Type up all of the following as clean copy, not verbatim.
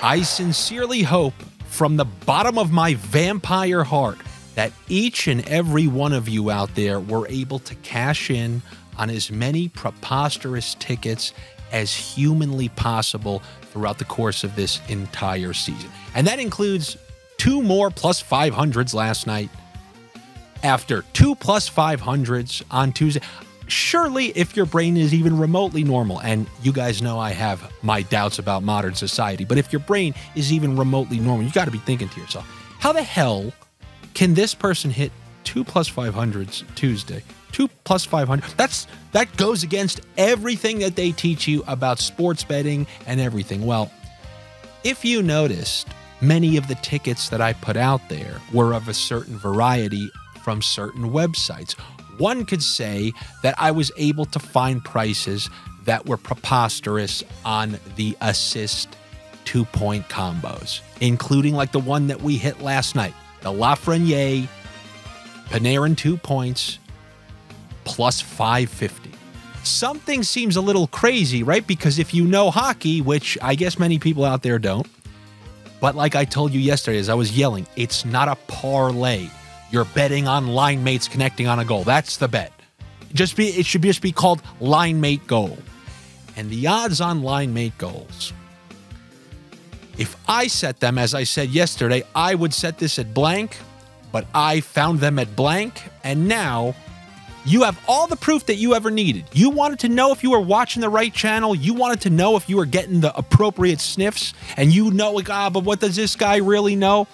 I sincerely hope from the bottom of my vampire heart that each and every one of you out there were able to cash in on as many preposterous tickets as humanly possible throughout the course of this entire season. And that includes 2 more plus 500s last night. After 2 plus 500s on Tuesday, surely if your brain is even remotely normal, and you guys know I have my doubts about modern society, but if your brain is even remotely normal, you got to be thinking to yourself, how the hell can this person hit 2 plus 500s Tuesday? 2 plus 500. That goes against everything that they teach you about sports betting and everything. Well, if you noticed, many of the tickets that I put out there were of a certain variety from certain websites. One could say that I was able to find prices that were preposterous on the assist 2-point combos, including like the one that we hit last night, the Lafreniere Panarin 2 points plus 550. Something seems a little crazy, right? Because if you know hockey, which I guess many people out there don't, but like I told you yesterday as I was yelling, it's not a parlay. You're betting on line mates connecting on a goal. That's the bet. It should just be called line mate goal. And the odds on line mate goals, if I set them, as I said yesterday, I would set this at blank, but I found them at blank, and now you have all the proof that you ever needed. You wanted to know if you were watching the right channel. You wanted to know if you were getting the appropriate sniffs, and you know, like, but what does this guy really know?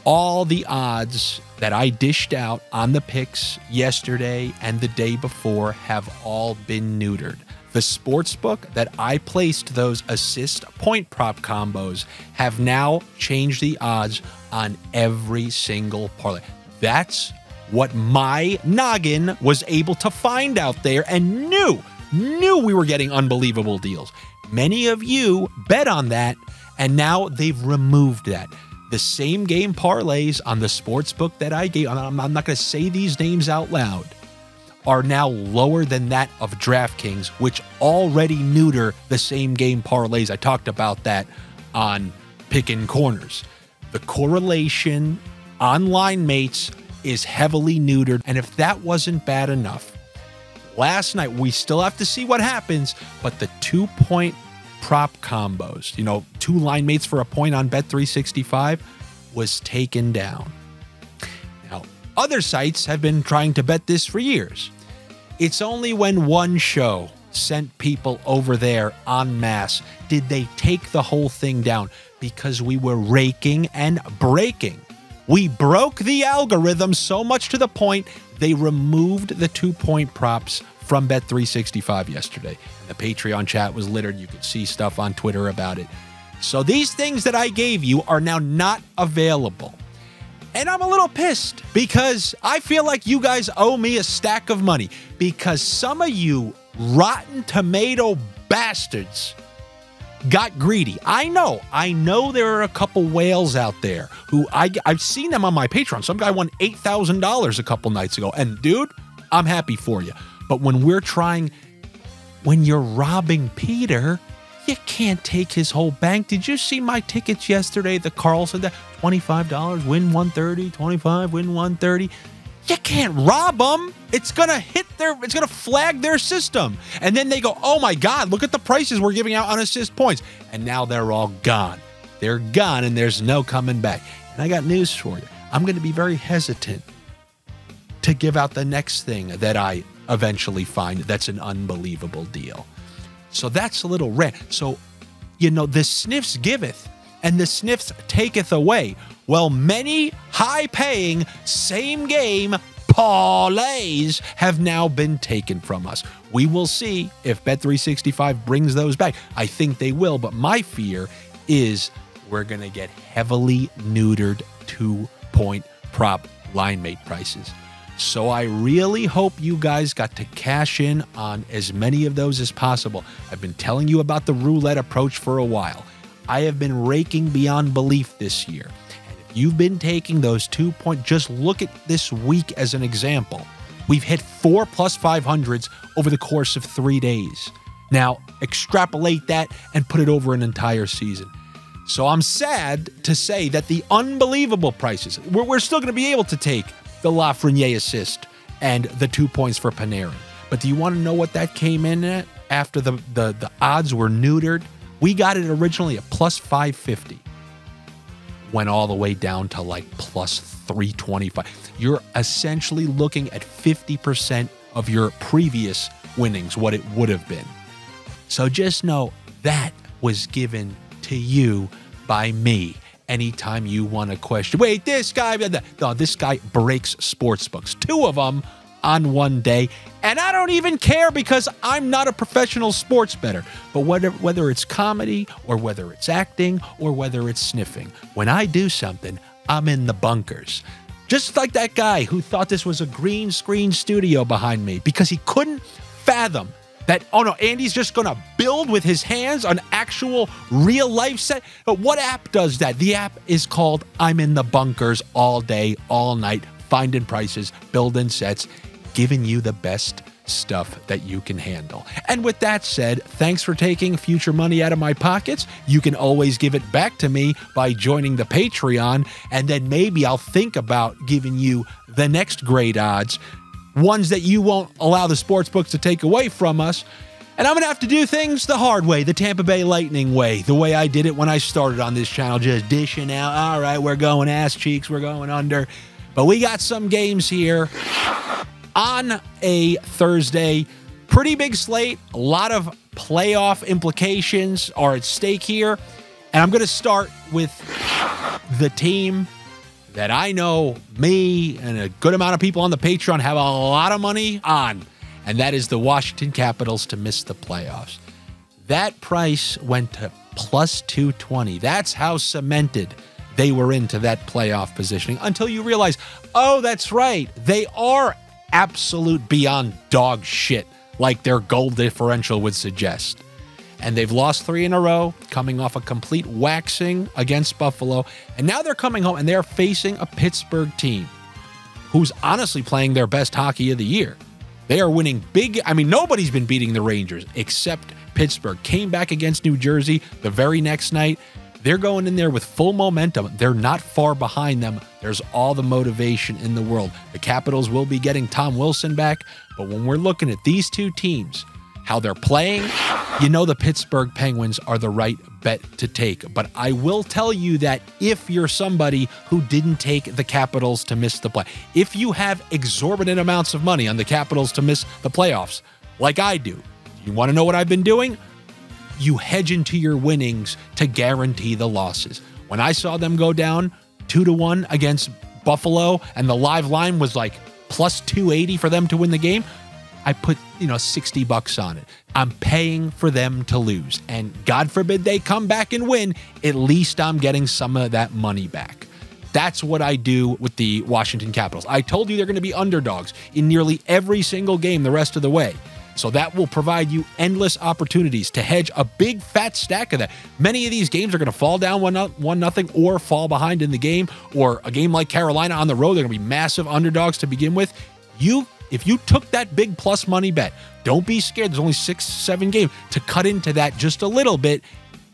All the odds that I dished out on the picks yesterday and the day before have all been neutered. The sportsbook that I placed those assist point prop combos have now changed the odds on every single parlay. That's what my noggin was able to find out there and knew we were getting unbelievable deals. Many of you bet on that, and now they've removed that. The same game parlays on the sportsbook that I gave, I'm not going to say these names out loud, are now lower than that of DraftKings, which already neuter the same game parlays. I talked about that on Pickin' Corners. The correlation on line mates is heavily neutered. And if that wasn't bad enough, last night, we still have to see what happens, but the 2-point prop combos, 2 line mates for a point on Bet365 was taken down. Now, other sites have been trying to bet this for years. It's only when one show sent people over there en masse did they take the whole thing down, because we were raking and breaking. We broke the algorithm so much to the point they removed the 2-point props from Bet365 yesterday. The Patreon chat was littered. You could see stuff on Twitter about it. So these things that I gave you are now not available. And I'm a little pissed because I feel like you guys owe me a stack of money, because some of you rotten tomato bastards got greedy. I know there are a couple whales out there who I've seen them on my Patreon. Some guy won $8,000 a couple nights ago. And dude, I'm happy for you. But when you're robbing Peter, you can't take his whole bank. Did you see my tickets yesterday? The Carl said that $25, win 130, 25, win 130. You can't rob them. It's going to flag their system. And then they go, oh my God, look at the prices we're giving out on assist points. And now they're all gone. They're gone and there's no coming back. And I got news for you. I'm going to be very hesitant to give out the next thing that I eventually find that's an unbelievable deal. So that's a little rant. So, the Sniffs giveth and the Sniffs taketh away. Well, many high-paying same-game parlays have now been taken from us. We will see if Bet365 brings those back. I think they will, but my fear is we're going to get heavily neutered 2-point prop line mate prices. So I really hope you guys got to cash in on as many of those as possible. I've been telling you about the roulette approach for a while. I have been raking beyond belief this year. And if you've been taking those 2-point, just look at this week as an example. We've hit 4 plus 500s over the course of 3 days. Now, extrapolate that and put it over an entire season. So I'm sad to say that the unbelievable prices, we're still going to be able to take the Lafreniere assist and the 2 points for Panarin. But do you want to know what that came in at after the odds were neutered? We got it originally at plus 550. Went all the way down to like plus 325. You're essentially looking at 50% of your previous winnings, what it would have been. So just know that was given to you by me. Anytime you want to question, wait, this guy breaks sports books, 2 of them on one day, and I don't even care because I'm not a professional sports bettor. But whether it's comedy or whether it's acting or whether it's sniffing, when I do something, I'm in the bunkers. Just like that guy who thought this was a green screen studio behind me because he couldn't fathom that, oh no, Andy's just going to build with his hands an actual real life set. But what app does that? The app is called I'm in the bunkers all day, all night, finding prices, building sets, giving you the best stuff that you can handle. And with that said, thanks for taking future money out of my pockets. You can always give it back to me by joining the Patreon, and then maybe I'll think about giving you the next great odds, ones that you won't allow the sports books to take away from us. And I'm going to have to do things the hard way, the Tampa Bay Lightning way, the way I did it when I started on this channel, just dishing out, all right, we're going ass cheeks, we're going under. But we got some games here on a Thursday. Pretty big slate. A lot of playoff implications are at stake here. And I'm going to start with the team that I know me and a good amount of people on the Patreon have a lot of money on, and that is the Washington Capitals to miss the playoffs. That price went to plus 220. That's how cemented they were into that playoff positioning until you realize, oh, that's right. They are absolute beyond dog shit, like their goal differential would suggest. And they've lost 3 in a row, coming off a complete waxing against Buffalo. And now they're coming home and they're facing a Pittsburgh team who's honestly playing their best hockey of the year. They are winning big. I mean, nobody's been beating the Rangers except Pittsburgh. Came back against New Jersey the very next night. They're going in there with full momentum. They're not far behind them. There's all the motivation in the world. The Capitals will be getting Tom Wilson back. But when we're looking at these two teams, how they're playing, you know the Pittsburgh Penguins are the right bet to take. But I will tell you that if you're somebody who didn't take the Capitals to miss the play, if you have exorbitant amounts of money on the Capitals to miss the playoffs, like I do, you want to know what I've been doing? You hedge into your winnings to guarantee the losses. When I saw them go down 2-1 against Buffalo and the live line was like plus 280 for them to win the game, I put, $60 on it. I'm paying for them to lose. And God forbid they come back and win, at least I'm getting some of that money back. That's what I do with the Washington Capitals. I told you they're going to be underdogs in nearly every single game the rest of the way. So that will provide you endless opportunities to hedge a big fat stack of that. Many of these games are going to fall down 1-0 or fall behind in the game, or a game like Carolina on the road, they're going to be massive underdogs to begin with. If you took that big plus money bet, don't be scared. There's only 6-7 games to cut into that just a little bit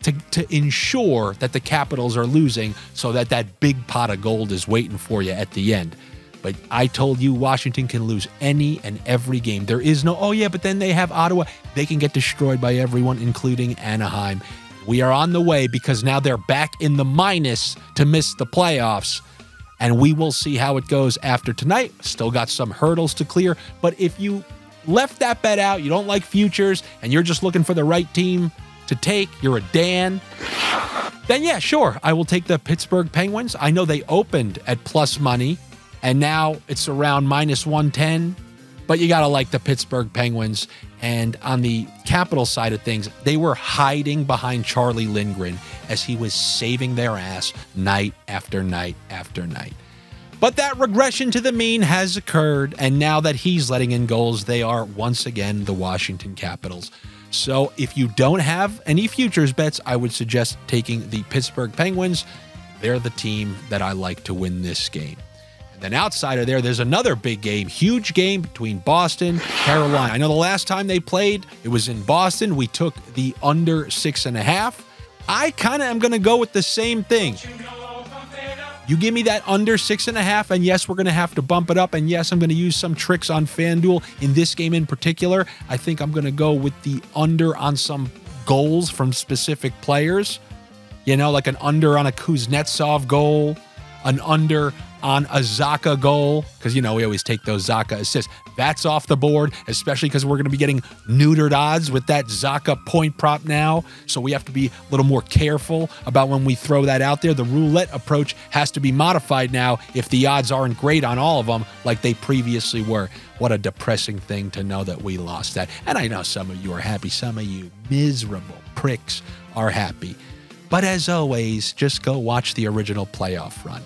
to ensure that the Capitals are losing so that that big pot of gold is waiting for you at the end. But I told you Washington can lose any and every game. There is no, oh yeah, but then they have Ottawa. They can get destroyed by everyone, including Anaheim. We are on the way because now they're back in the minus to miss the playoffs. And we will see how it goes after tonight. Still got some hurdles to clear. But if you left that bet out, you don't like futures, and you're just looking for the right team to take, you're a Dan, then yeah, sure, I will take the Pittsburgh Penguins. I know they opened at plus money, and now it's around minus 110. But you got to like the Pittsburgh Penguins. And on the Capital side of things, they were hiding behind Charlie Lindgren as he was saving their ass night after night after night. But that regression to the mean has occurred, and now that he's letting in goals, they are once again the Washington Capitals. So if you don't have any futures bets, I would suggest taking the Pittsburgh Penguins. They're the team that I like to win this game. Then outside of there, there's another big game, huge game between Boston, Carolina. I know the last time they played, it was in Boston. We took the under 6.5. I kind of am going to go with the same thing. You give me that under 6.5, and yes, we're going to have to bump it up, and yes, I'm going to use some tricks on FanDuel. In this game in particular, I think I'm going to go with the under on some goals from specific players. You know, like an under on a Kuznetsov goal, an under on a Zacha goal, because, you know, we always take those Zacha assists. That's off the board, especially because we're going to be getting neutered odds with that Zacha point prop now. So we have to be a little more careful about when we throw that out there. The roulette approach has to be modified now if the odds aren't great on all of them like they previously were. What a depressing thing to know that we lost that. And I know some of you are happy. Some of you miserable pricks are happy. But as always, just go watch the original playoff run.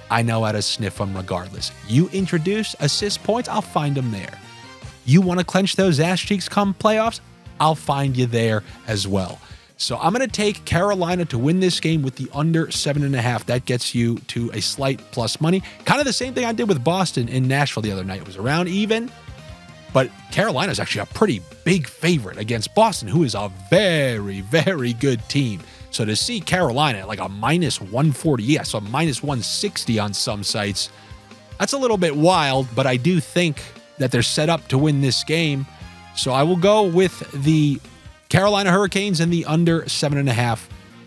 I know how to sniff them regardless. You introduce assist points, I'll find them there. You want to clench those ass cheeks come playoffs? I'll find you there as well. So I'm going to take Carolina to win this game with the under 7.5. That gets you to a slight plus money. Kind of the same thing I did with Boston in Nashville the other night. It was around even, but Carolina is actually a pretty big favorite against Boston, who is a very, very good team. So to see Carolina at like a minus 140, yeah, so minus 160 on some sites, that's a little bit wild, but I do think that they're set up to win this game. So I will go with the Carolina Hurricanes and the under 7.5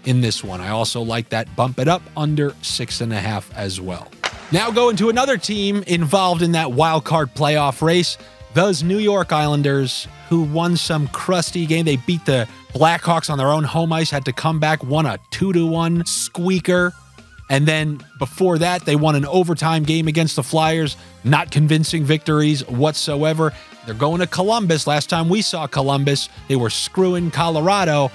in this one. I also like that bump it up under 6.5 as well. Now going to another team involved in that wild card playoff race, those New York Islanders, who won some crusty game. They beat the Blackhawks on their own home ice, had to come back, won a 2-1 squeaker. And then before that, they won an overtime game against the Flyers. Not convincing victories whatsoever. They're going to Columbus. Last time we saw Columbus, they were screwing Colorado.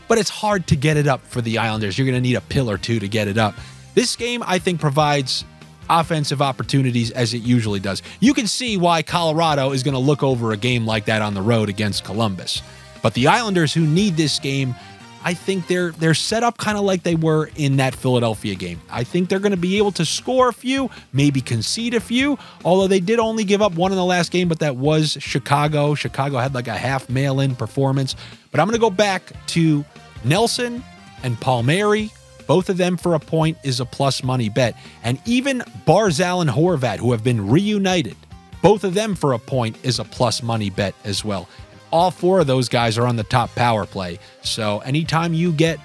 But it's hard to get it up for the Islanders. You're going to need a pill or two to get it up. This game, I think, provides offensive opportunities as it usually does. You can see why Colorado is going to look over a game like that on the road against Columbus. But the Islanders, who need this game, I think they're set up kind of like they were in that Philadelphia game. I think they're going to be able to score a few, maybe concede a few, although they did only give up one in the last game, but that was Chicago. Chicago had like a half mail-in performance. But I'm going to go back to Nelson and Palmieri. Both of them for a point is a plus money bet. And even Barzal and Horvat, who have been reunited, both of them for a point is a plus money bet as well. All four of those guys are on the top power play. So anytime you get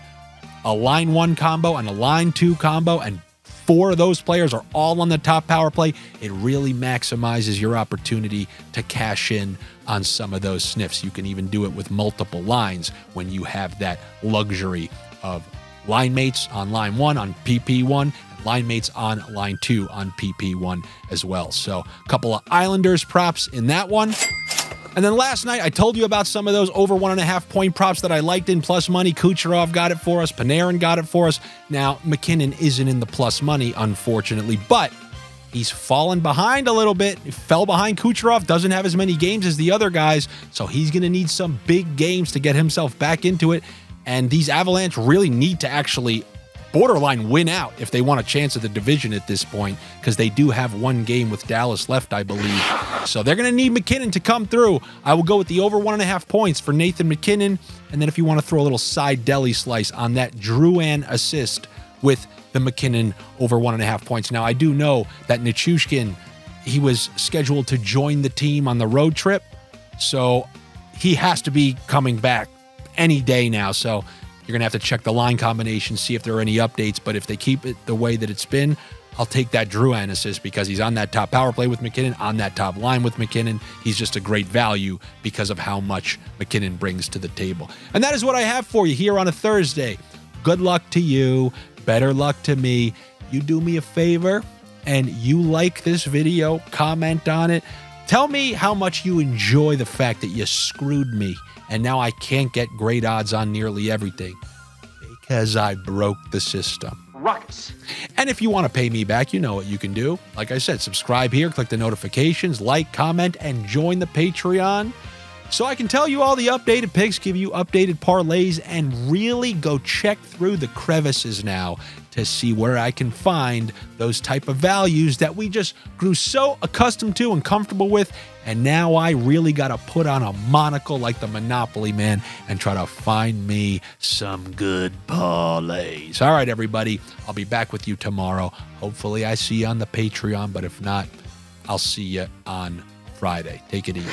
a line 1 combo and a line 2 combo, and 4 of those players are all on the top power play, it really maximizes your opportunity to cash in on some of those sniffs. You can even do it with multiple lines when you have that luxury of line mates on line 1 on PP1, and line mates on line 2 on PP1 as well. So a couple of Islanders props in that one. And then last night, I told you about some of those over 1.5 point props that I liked in plus money. Kucherov got it for us. Panarin got it for us. Now, McKinnon isn't in the plus money, unfortunately, but he's fallen behind a little bit. He fell behind Kucherov, doesn't have as many games as the other guys, so he's going to need some big games to get himself back into it. And these Avalanche really need to actually borderline win out if they want a chance at the division at this point, because they do have one game with Dallas left, I believe. So they're going to need McKinnon to come through. I will go with the over 1.5 points for Nathan McKinnon. And then if you want to throw a little side deli slice on that Drouin assist with the McKinnon over 1.5 points. Now, I do know that Nichushkin, he was scheduled to join the team on the road trip, so he has to be coming back any day now. So you're going to have to check the line combination, see if there are any updates. But if they keep it the way that it's been, I'll take that Drouin assist because he's on that top power play with McKinnon, on that top line with McKinnon. He's just a great value because of how much McKinnon brings to the table. And that is what I have for you here on a Thursday. Good luck to you. Better luck to me. You do me a favor and you like this video, comment on it. Tell me how much you enjoy the fact that you screwed me and now I can't get great odds on nearly everything because I broke the system. Ruckus. And if you want to pay me back, you know what you can do. Like I said, subscribe here, click the notifications, like, comment, and join the Patreon. So I can tell you all the updated picks, give you updated parlays, and really go check through the crevices now to see where I can find those type of values that we just grew so accustomed to and comfortable with. And now I really got to put on a monocle like the Monopoly man and try to find me some good parlays. All right, everybody, I'll be back with you tomorrow. Hopefully I see you on the Patreon, but if not, I'll see you on Friday. Take it easy.